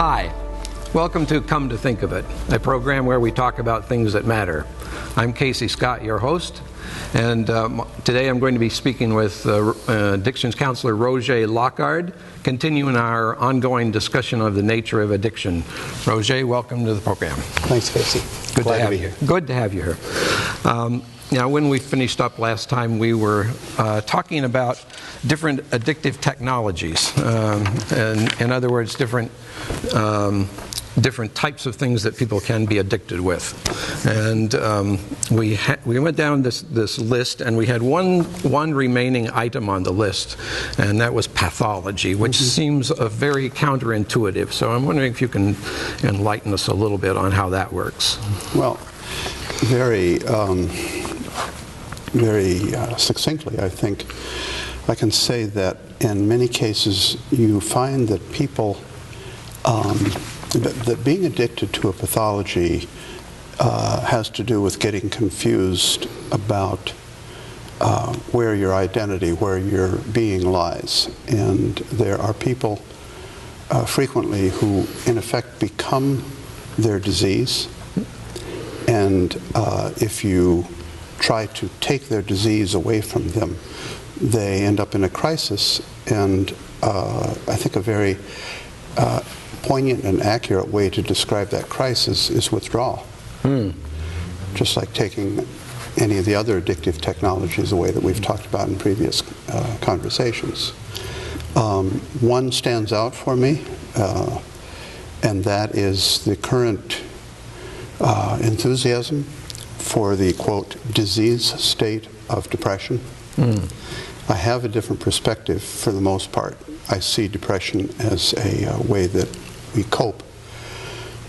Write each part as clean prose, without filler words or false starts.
Hi, welcome to Come to Think of It, a program where we talk about things that matter. I'm Casey Scott, your host, and today I'm going to be speaking with addictions counselor Roget Lockard, continuing our ongoing discussion of the nature of addiction. Roget, welcome to the program. Thanks, Casey. Good Glad to have be you here. Good to have you here. Now, when we finished up last time, we were talking about different addictive technologies. And in other words, different types of things that people can be addicted with. And we went down this list, and we had one remaining item on the list, and that was pathology, which seems very counterintuitive. So I'm wondering if you can enlighten us a little bit on how that works. Well, very succinctly, I think I can say that in many cases you find that people, that being addicted to a pathology has to do with getting confused about where your identity, where your being lies. And there are people frequently who in effect become their disease, and if you try to take their disease away from them, they end up in a crisis. And I think a very poignant and accurate way to describe that crisis is withdrawal. Just like taking any of the other addictive technologies away that we've talked about in previous conversations. One stands out for me, and that is the current enthusiasm for the, quote, disease state of depression. I have a different perspective for the most part. I see depression as a way that we cope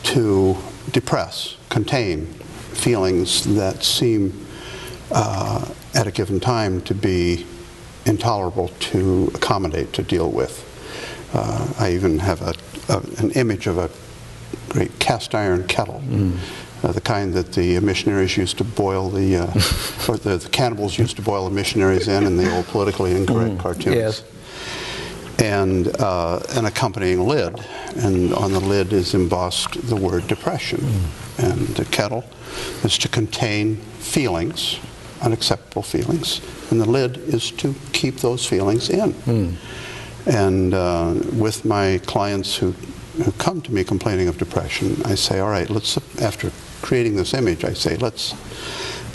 to depress, contain feelings that seem at a given time to be intolerable to accommodate, to deal with. I even have an image of a great cast iron kettle. The kind that the missionaries used to boil or the cannibals used to boil the missionaries in the old politically incorrect cartoons. Yes. And an accompanying lid, and on the lid is embossed the word depression. And the kettle is to contain feelings, unacceptable feelings, and the lid is to keep those feelings in. And with my clients who come to me complaining of depression, I say, all right, after creating this image, I say, let's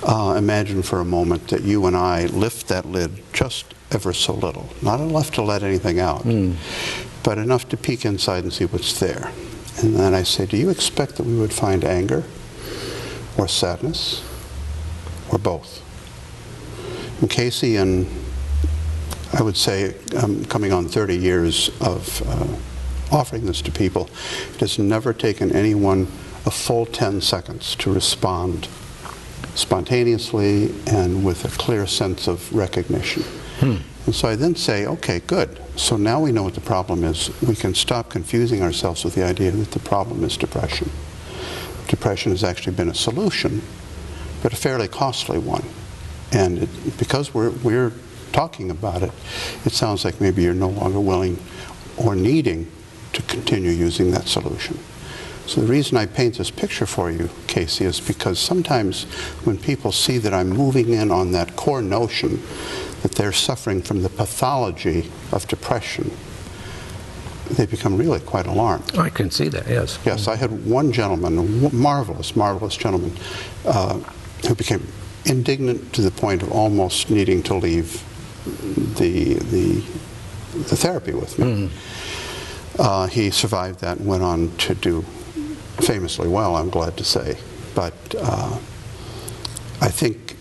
imagine for a moment that you and I lift that lid just ever so little. Not enough to let anything out, but enough to peek inside and see what's there. And then I say, do you expect that we would find anger or sadness or both? And Casey, and I would say coming on 30 years of offering this to people, it has never taken anyone a full 10 seconds to respond spontaneously and with a clear sense of recognition. And so I then say, okay, good. So now we know what the problem is. We can stop confusing ourselves with the idea that the problem is depression. Depression has actually been a solution, but a fairly costly one. And because we're talking about it, it sounds like maybe you're no longer willing or needing to continue using that solution. So the reason I paint this picture for you, Casey, is because sometimes when people see that I'm moving in on that core notion that they're suffering from the pathology of depression, they become really quite alarmed. I can see that, yes. Yes, I had one gentleman, a marvelous, marvelous gentleman, who became indignant to the point of almost needing to leave the therapy with me. He survived that and went on to do famously well, I'm glad to say. But I think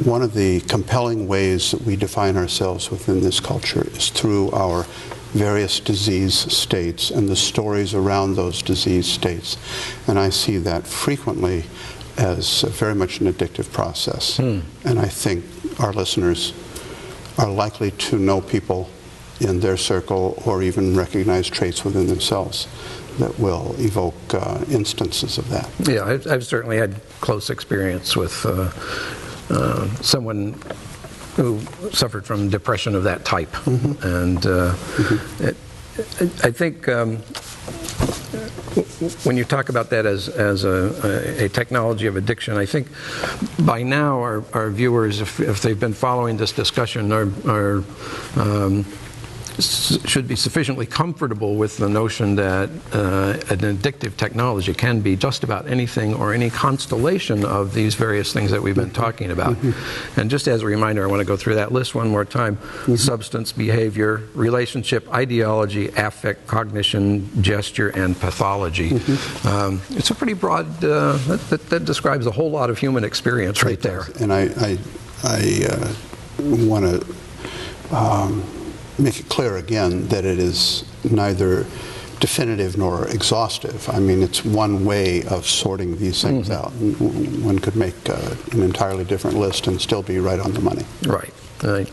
one of the compelling ways that we define ourselves within this culture is through our various disease states and the stories around those disease states. And I see that frequently as very much an addictive process. And I think our listeners are likely to know people in their circle or even recognize traits within themselves that will evoke instances of that. Yeah, I've certainly had close experience with someone who suffered from depression of that type. And I think when you talk about that as a technology of addiction, I think by now our viewers, if they've been following this discussion, should be sufficiently comfortable with the notion that an addictive technology can be just about anything or any constellation of these various things that we've been talking about. And just as a reminder, I want to go through that list one more time. Substance, behavior, relationship, ideology, affect, cognition, gesture, and pathology. It's a pretty broad, that describes a whole lot of human experience right there. And I want to make it clear again that it is neither definitive nor exhaustive. I mean, it's one way of sorting these things out. One could make an entirely different list and still be right on the money. Right. Right.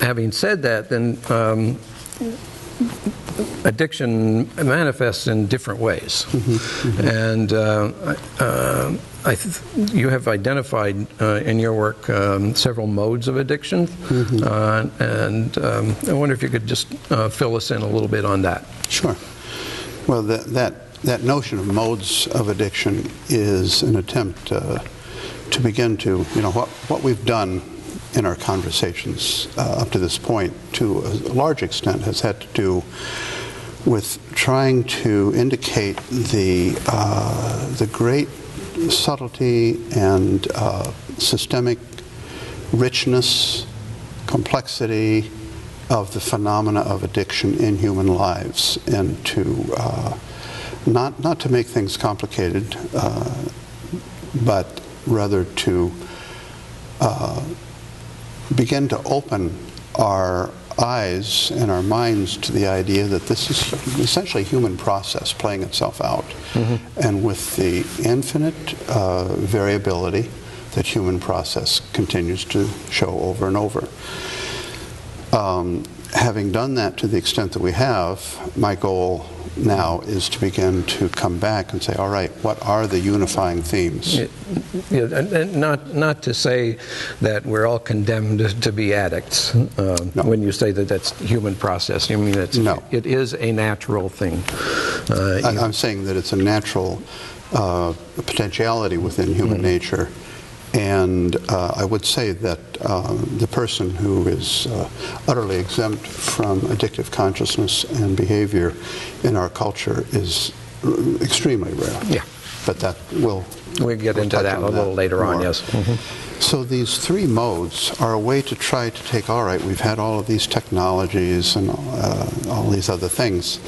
Having said that, then addiction manifests in different ways. And you have identified in your work several modes of addiction, and I wonder if you could just fill us in a little bit on that. Sure. Well, that notion of modes of addiction is an attempt to begin to, what we've done in our conversations up to this point, to a large extent, has had to do with trying to indicate the great subtlety and systemic richness, complexity of the phenomena of addiction in human lives, and to not to make things complicated, but rather to begin to open our eyes and our minds to the idea that this is essentially a human process playing itself out, and with the infinite variability that human process continues to show over and over. Having done that to the extent that we have, my goal now is to begin to come back and say, all right, what are the unifying themes? And not to say that we're all condemned to be addicts. No. When you say that that's human process, you mean it is a natural thing. I'm saying that it's a natural potentiality within human nature. And I would say that the person who is utterly exempt from addictive consciousness and behavior in our culture is extremely rare. Yeah. But that we'll get into that a little later on, yes. So these three modes are a way to try to take, all right, we've had all of these technologies and all these other things.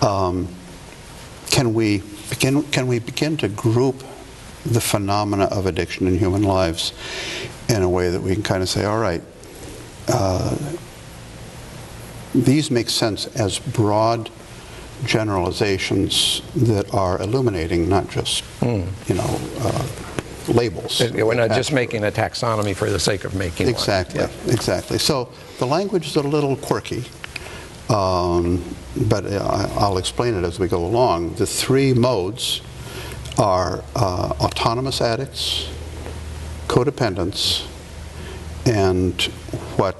Can we begin to group the phenomena of addiction in human lives in a way that we can kind of say, all right, these make sense as broad generalizations that are illuminating, not just, labels. We're not just making a taxonomy for the sake of making exactly, one. Yeah. Exactly. So the language is a little quirky, but I'll explain it as we go along. The three modes are autonomous addicts, codependents, and what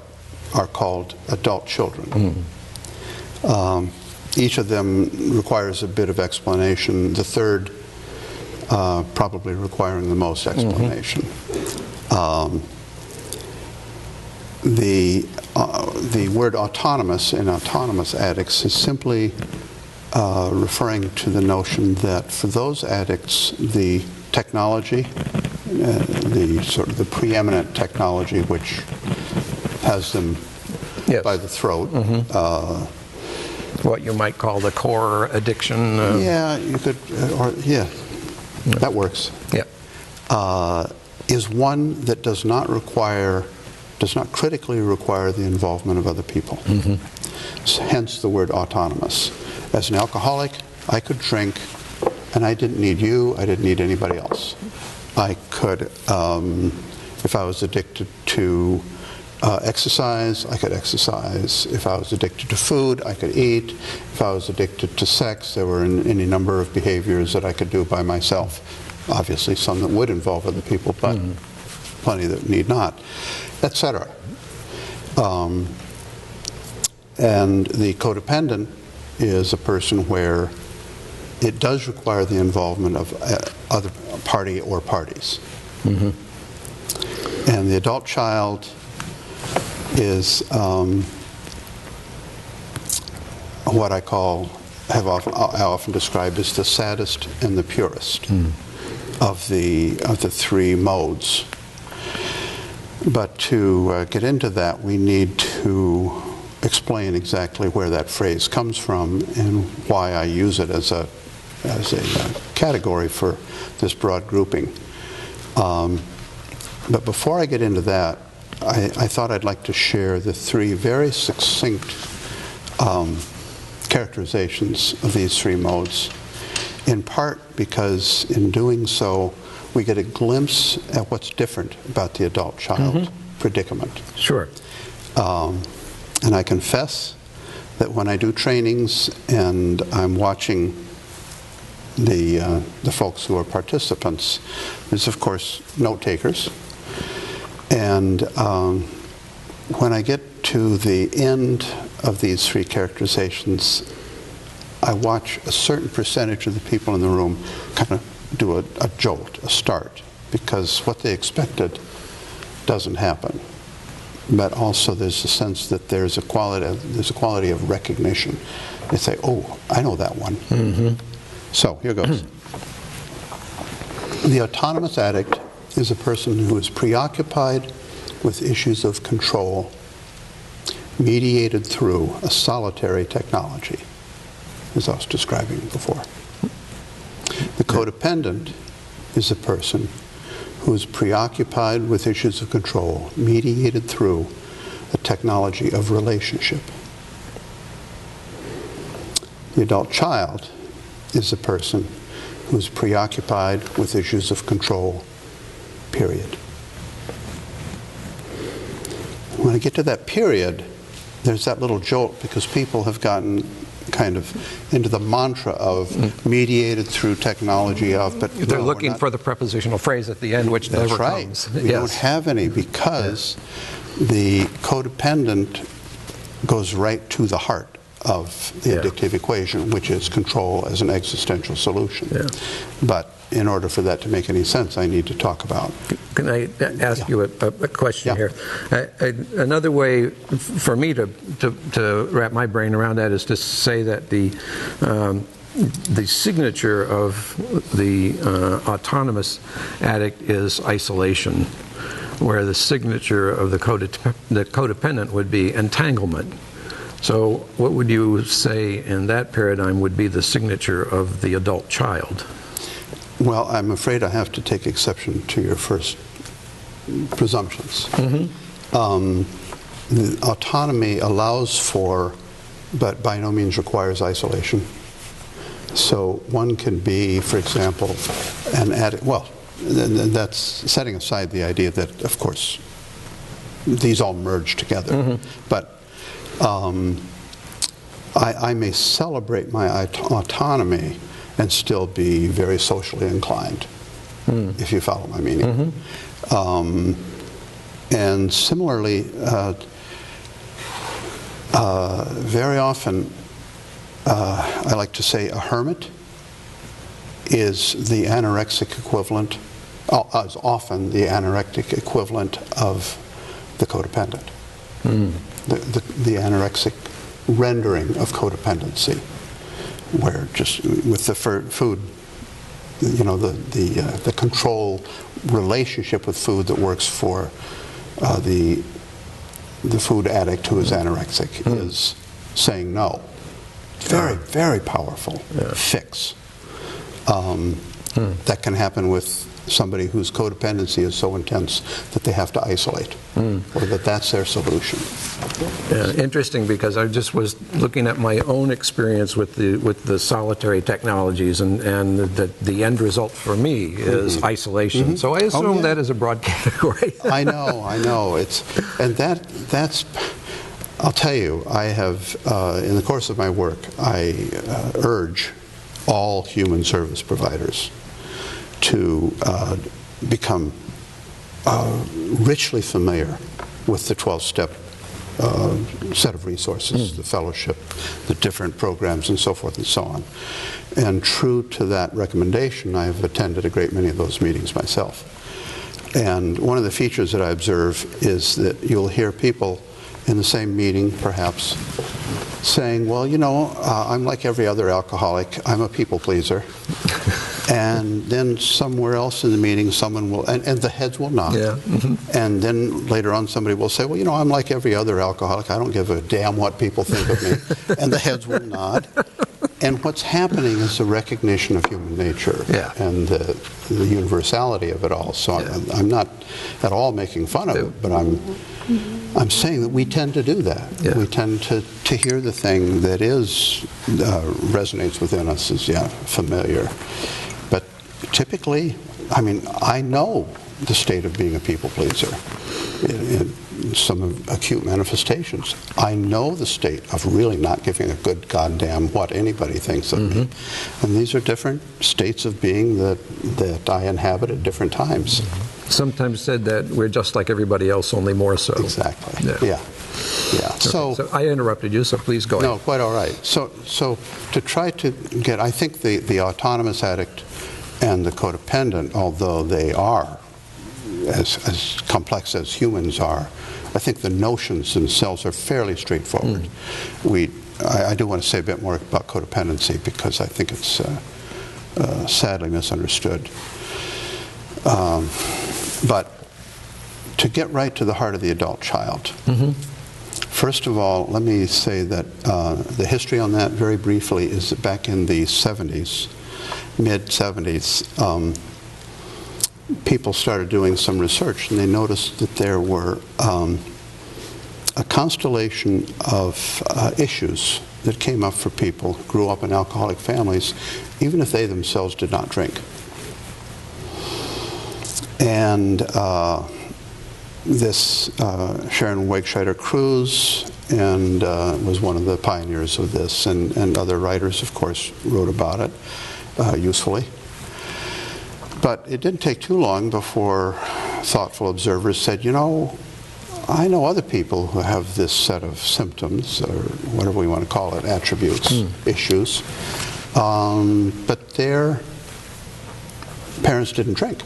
are called adult children. Each of them requires a bit of explanation. The third probably requiring the most explanation. The word autonomous in autonomous addicts is simply referring to the notion that for those addicts, the technology, the preeminent technology which has them by the throat. What you might call the core addiction. Yeah, you could, that works. Yeah. Is one that does not critically require the involvement of other people. Hence the word autonomous. As an alcoholic, I could drink, and I didn't need you, I didn't need anybody else. I could, if I was addicted to exercise, I could exercise. If I was addicted to food, I could eat. If I was addicted to sex, there were any number of behaviors that I could do by myself. Obviously, some that would involve other people, but plenty that need not, etc. And the codependent is a person where it does require the involvement of other party or parties. And the adult child is what I often describe as the saddest and the purest of the three modes. But to get into that, we need to explain exactly where that phrase comes from and why I use it as a category for this broad grouping. But before I get into that, I thought I'd like to share the three very succinct characterizations of these three modes, in part because in doing so, we get a glimpse at what's different about the adult child predicament. Sure. And I confess that when I do trainings and I'm watching the folks who are participants, there's of course note takers. And when I get to the end of these three characterizations, I watch a certain percentage of the people in the room kind of do a jolt, a start, because what they expected doesn't happen. But also there's a sense that there's a quality of recognition. They say, oh, I know that one. So here goes. The autonomous addict is a person who is preoccupied with issues of control mediated through a solitary technology, as I was describing before. The codependent is a person who is preoccupied with issues of control mediated through the technology of relationship. The adult child is a person who is preoccupied with issues of control, period. When I get to that period, there's that little jolt because people have gotten kind of into the mantra of mediated through technology of, but they're looking for the prepositional phrase at the end, which never comes. We don't have any because the codependent goes right to the heart of the addictive equation, which is control as an existential solution. But in order for that to make any sense, I need to talk about. Can I ask you a question here? Another way for me to wrap my brain around that is to say that the signature of the autonomous addict is isolation, where the signature of the codependent would be entanglement. So what would you say in that paradigm would be the signature of the adult child? Well, I'm afraid I have to take exception to your first presumptions. The autonomy allows for, but by no means requires isolation. So one can be, for example, an addict. Well, that's setting aside the idea that, of course, these all merge together. But I may celebrate my autonomy and still be very socially inclined, if you follow my meaning. And similarly, very often, I like to say a hermit is the anorexic equivalent, is often the anorexic equivalent of the codependent. The anorexic rendering of codependency, where just with the food, you know, the control relationship with food that works for the food addict who is anorexic is saying no. Very, very powerful fix. That can happen with somebody whose codependency is so intense that they have to isolate, or that's their solution. Interesting, because I just was looking at my own experience with the solitary technologies, and the end result for me is isolation. So I assume that is a broad category. I know. That's. I'll tell you, I have in the course of my work, I urge all human service providers to become richly familiar with the 12-step set of resources, the fellowship, the different programs, and so forth and so on. And true to that recommendation, I've attended a great many of those meetings myself. And one of the features that I observe is that you'll hear people in the same meeting, perhaps, saying, well, you know, I'm like every other alcoholic. I'm a people pleaser. And then somewhere else in the meeting, someone will, and the heads will nod. Yeah. And then later on, somebody will say, well, you know, I'm like every other alcoholic. I don't give a damn what people think of me. And the heads will nod. And what's happening is a recognition of human nature and the universality of it all. So I'm not at all making fun of it, but I'm saying that we tend to do that. We tend to hear the thing that resonates within us as familiar. But typically, I mean, I know the state of being a people pleaser in some acute manifestations. I know the state of really not giving a good goddamn what anybody thinks of me. And these are different states of being that I inhabit at different times. Sometimes said that we're just like everybody else, only more so. Exactly. Yeah. Okay. So I interrupted you, so please go ahead. No, quite all right. So to try to get, I think the autonomous addict and the codependent, although they are as complex as humans are, I think the notions themselves are fairly straightforward. I do want to say a bit more about codependency because I think it's sadly misunderstood. But to get right to the heart of the adult child, first of all, let me say that the history on that, very briefly, is that back in the 70s, mid-70s, people started doing some research, and they noticed that there were a constellation of issues that came up for people who grew up in alcoholic families, even if they themselves did not drink. And this Sharon Wakescheider Cruz and was one of the pioneers of this, and other writers, of course, wrote about it usefully. But it didn't take too long before thoughtful observers said, you know, I know other people who have this set of symptoms, or whatever we want to call it, attributes, issues, but their parents didn't drink.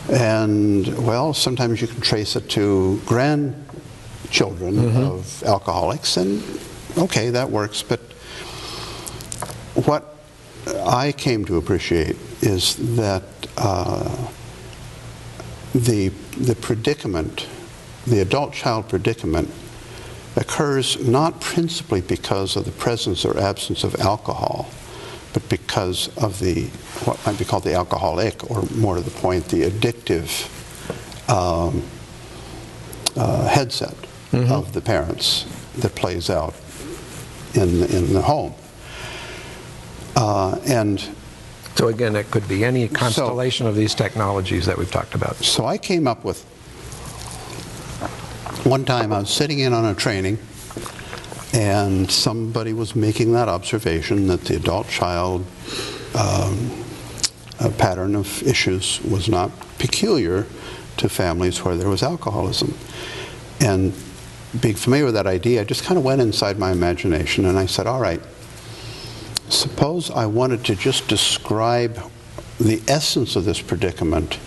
And, well, sometimes you can trace it to grandchildren of alcoholics, and okay, that works. But what I came to appreciate is that the predicament, the adult-child predicament, occurs not principally because of the presence or absence of alcohol, but because of what might be called the alcoholic, or more to the point, the addictive headset of the parents that plays out in the home. And so again, it could be any constellation of these technologies that we've talked about. So I came up with, one time I was sitting in on a training, and somebody was making that observation that the adult-child pattern of issues was not peculiar to families where there was alcoholism. And being familiar with that idea, I just kind of went inside my imagination and I said, all right, suppose I wanted to just describe the essence of this predicament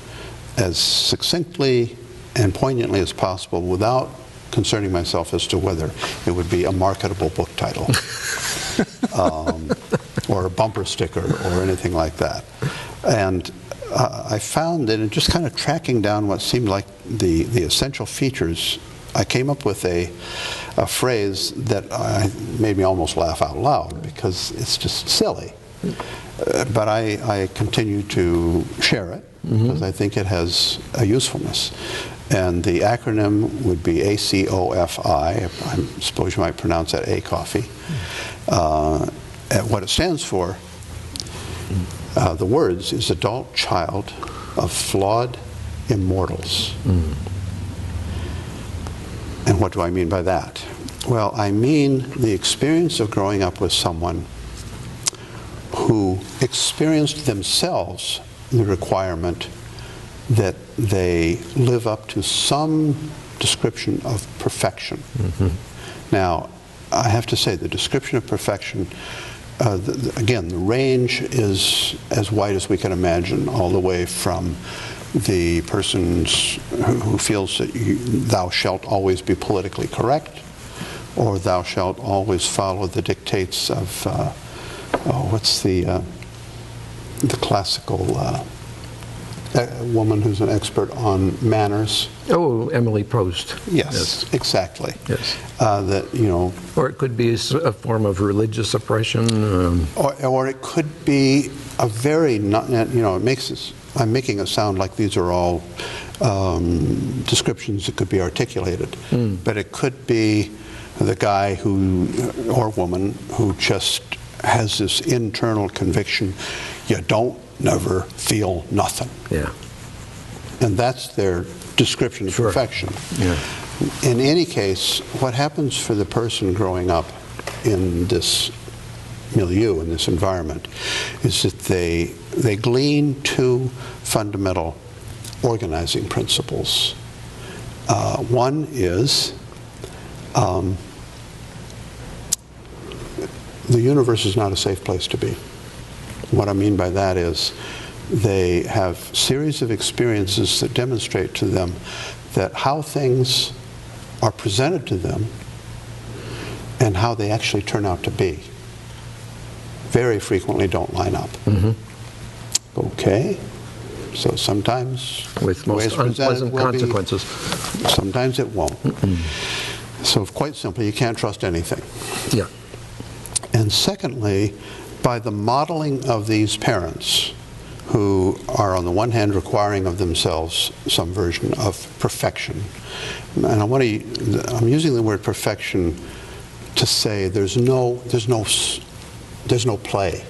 as succinctly and poignantly as possible without concerning myself as to whether it would be a marketable book title or a bumper sticker or anything like that. And I found that in just kind of tracking down what seemed like the essential features, I came up with a phrase that made me almost laugh out loud because it's just silly. But I continue to share it because I think it has a usefulness. And the acronym would be ACOFI. I suppose you might pronounce that A coffee. What it stands for, the words, is Adult Child of Flawed Immortals. And what do I mean by that? Well, I mean the experience of growing up with someone who experienced themselves the requirement that they live up to some description of perfection. Now, I have to say, the description of perfection, again, the range is as wide as we can imagine, all the way from the person who feels that thou shalt always be politically correct, or thou shalt always follow the dictates of, what's the classical woman who's an expert on manners? Oh, Emily Post. Yes, exactly. Yes. That, you know. Or it could be a form of religious oppression. Or it could be a very, you know, it makes us, I'm making it sound like these are all descriptions that could be articulated. But it could be the guy who, or woman, who just has this internal conviction, you don't never feel nothing. Yeah. And that's their description of perfection. Yeah. In any case, what happens for the person growing up in this milieu, in this environment, is that they glean two fundamental organizing principles. One is the universe is not a safe place to be. What I mean by that is they have a series of experiences that demonstrate to them that how things are presented to them and how they actually turn out to be very frequently don't line up. Okay, so sometimes with most unpleasant consequences. Sometimes it won't. So quite simply, you can't trust anything. Yeah. And secondly, by the modeling of these parents who are on the one hand requiring of themselves some version of perfection, and I'm using the word perfection to say there's no play,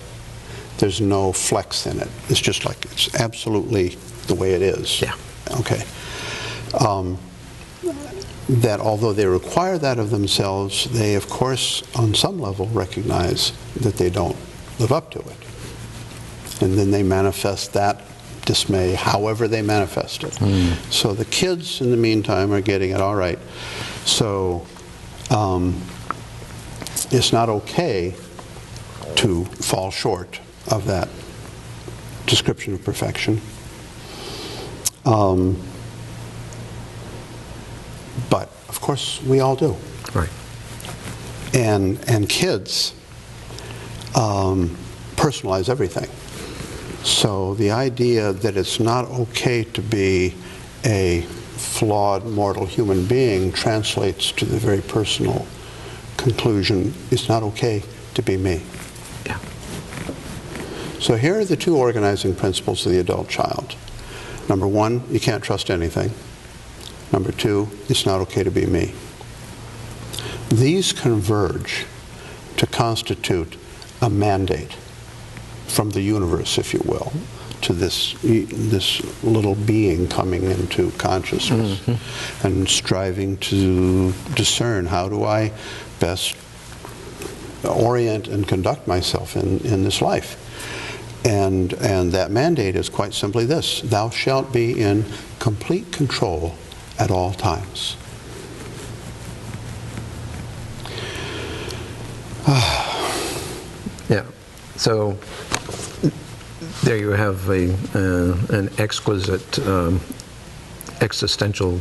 there's no flex in it. It's just like it's absolutely the way it is. Yeah. Okay. That although they require that of themselves, they of course on some level recognize that they don't live up to it. And then they manifest that dismay however they manifest it. So the kids in the meantime are getting it all right. So it's not okay to fall short of that description of perfection. But of course we all do. Right. And kids personalize everything. So the idea that it's not okay to be a flawed mortal human being translates to the very personal conclusion, it's not okay to be me. Yeah. So here are the two organizing principles of the adult child. Number one, you can't trust anything. Number two, it's not okay to be me. These converge to constitute a mandate from the universe, if you will, to this little being coming into consciousness and striving to discern how do I best orient and conduct myself in this life. And that mandate is quite simply this: thou shalt be in complete control at all times. Yeah. So there you have an exquisite existential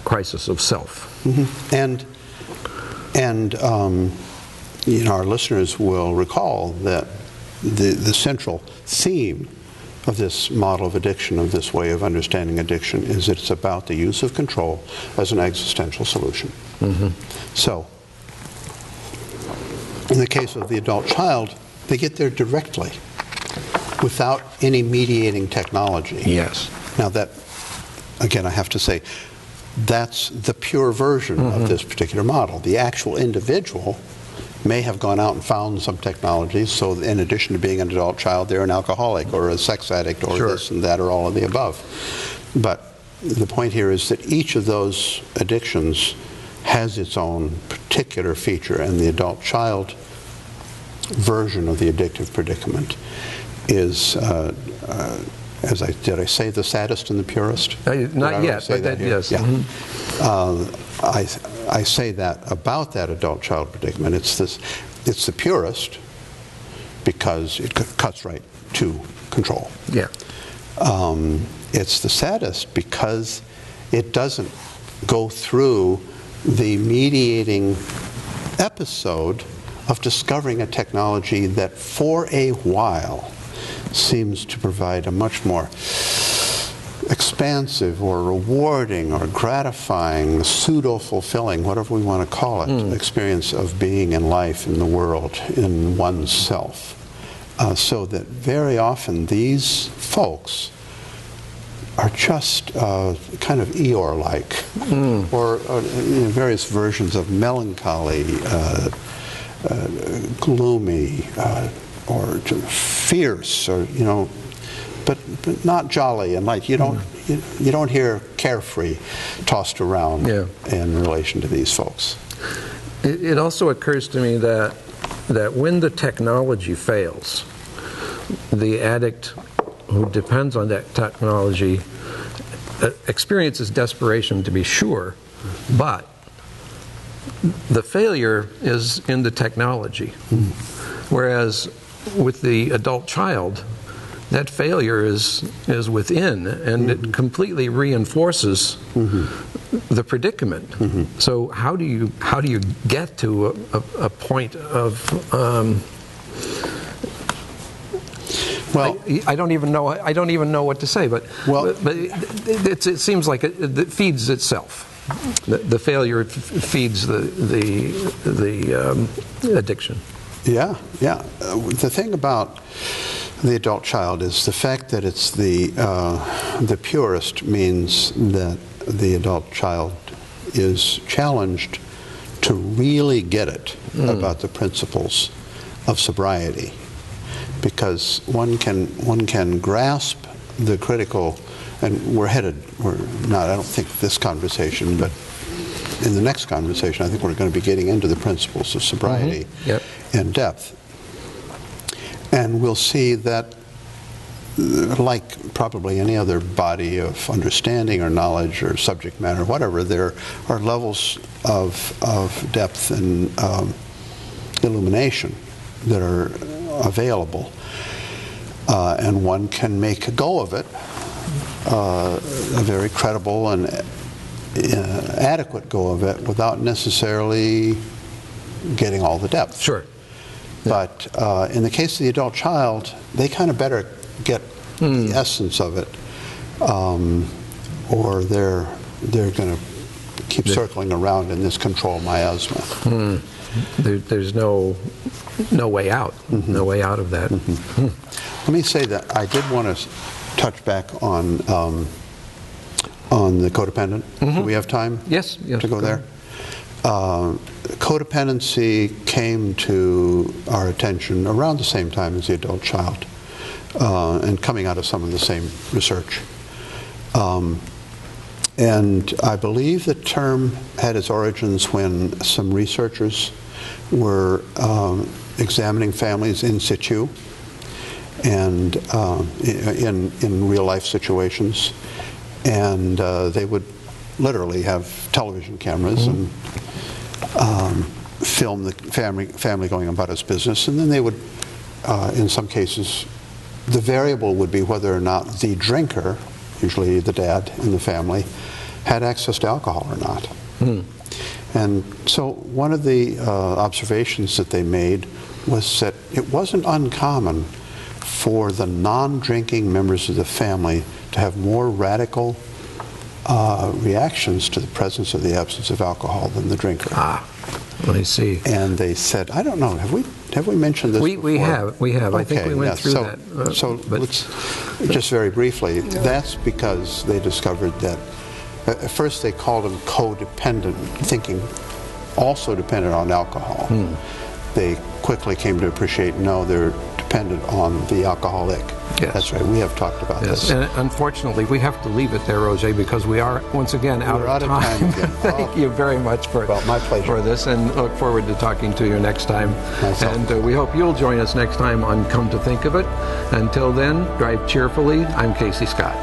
crisis of self. And you know, our listeners will recall that the central theme of this model of addiction, of this way of understanding addiction, is that it's about the use of control as an existential solution. So, in the case of the adult child, they get there directly, without any mediating technology. Yes. Now that, again, I have to say, that's the pure version of this particular model. The actual individual may have gone out and found some technologies, so in addition to being an adult child, they're an alcoholic or a sex addict or this and that or all of the above. But the point here is that each of those addictions has its own particular feature, and the adult child version of the addictive predicament is did I say the saddest and the purest? Not yet, but that, yes. Yeah. I say that about that adult-child predicament. It's the purest because it cuts right to control. Yeah. It's the saddest because it doesn't go through the mediating episode of discovering a technology that for a while seems to provide a much more expansive or rewarding or gratifying, pseudo-fulfilling, whatever we want to call it, experience of being in life, in the world, in oneself. So that very often these folks are just kind of Eeyore-like, or various versions of melancholy, gloomy, or fierce, or but not jolly and light. You don't hear carefree tossed around in relation to these folks. It also occurs to me that when the technology fails, the addict who depends on that technology experiences desperation, to be sure, but the failure is in the technology. Whereas with the adult child, that failure is within, and it completely reinforces the predicament. So how do you get to a point of well, I don't even know what to say, but it seems like it feeds itself. The failure feeds the addiction. Yeah. The thing about the adult child is the fact that it's the purest means that the adult child is challenged to really get it about the principles of sobriety, because one can grasp the critical, and we're not, I don't think this conversation, but in the next conversation I think we're going to be getting into the principles of sobriety in depth. And we'll see that, like probably any other body of understanding or knowledge or subject matter, whatever, there are levels of depth and illumination that are available. And one can make a go of it, a very credible and adequate go of it, without necessarily getting all the depth. Sure. But in the case of the adult child, they kind of better get the essence of it, or they're going to keep circling around in this control miasma. There's no way out. No way out of that. Let me say that I did want to touch back on the codependent. Do we have time? Yes. To go there. Codependency came to our attention around the same time as the adult child, and coming out of some of the same research. And I believe the term had its origins when some researchers were examining families in situ and in real life situations, and they would literally have television cameras and film the family going about its business, and then they would, in some cases, the variable would be whether or not the drinker, usually the dad in the family, had access to alcohol or not. And so one of the observations that they made was that it wasn't uncommon for the non-drinking members of the family to have more radical reactions to the presence of the absence of alcohol than the drinker. I see. And they said, I don't know, have we mentioned this before? We have. Okay, I think we went through that. Let's just very briefly, that's because they discovered that at first they called them codependent, thinking also dependent on alcohol. They quickly came to appreciate, no, they're dependent dependent on the alcoholic. Yes. That's right. We have talked about Yes, this. and unfortunately, we have to leave it there, Roget, because we are, once again, out We're of out of time. time again. Thank you very much for, Well, my pleasure. for this, and look forward to talking to you next time. Myself. And we hope you'll join us next time on Come to Think of It. Until then, drive cheerfully. I'm Casey Scott.